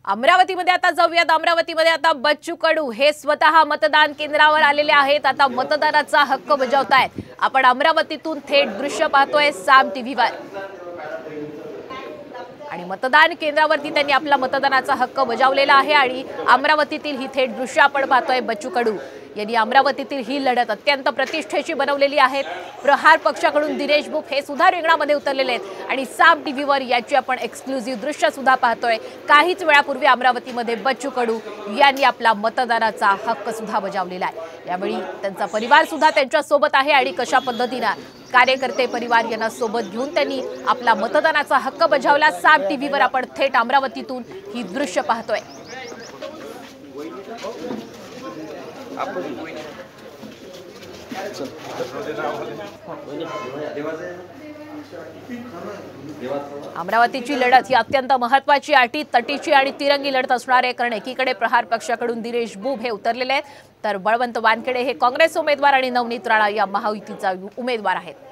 अमरावतीमध्ये आता जाऊयात। अमरावतीमध्ये आता बच्चू कडू हे स्वतः मतदान केंद्रावर आलेले आहेत। आता मतदानाचा हक्क बजावतायत। आपण अमरावतीतून थेट दृश्य पाहतोय साम टीव्हीवर आणि मतदान केंद्रावरती त्यांनी आपला मतदानाचा हक्क बजावलेला आहे आणि अमरावतीतील ही थेट दृश्य आपण पाहतोय। बच्चू कडू यांनी अमरावतीतील ही लढत अत्यंत प्रतिष्ठेची बनवलेली आहे। प्रहार पक्षाकडून दिनेश बुफ हे सुद्धा रिंगणामध्ये उतरलेले आहेत आणि साम टीव्हीवर याची आपण एक्सक्लुझिव्ह दृश्य सुद्धा पाहतोय। काहीच वेळापूर्वी अमरावतीमध्ये बच्चू कडू यांनी आपला मतदानाचा हक्क सुद्धा बजावलेला आहे। यावेळी त्यांचा परिवार सुद्धा त्यांच्या सोबत आहे आणि कशा पद्धतीने कार्यकर्ते परिवार यांना सोबत घेऊन त्यांनी आपला मतदानाचा हक्क बजावला। साम टीव्हीवर आपण थेट अमरावतीतून ही दृश्य पाहतोय। अमरावतीची लढत ही अत्यंत महत्त्वाची अटी तटीची आणि तिरंगी लढत असणार आहे। कारण एकीकडे प्रहार पक्षाकडून दिनेश बुफ हे उतरलेले आहेत, तर बळवंत वानखेडे हे काँग्रेस उमेदवार आणि नवनीत राणा या महायुतीचा उमेदवार आहेत।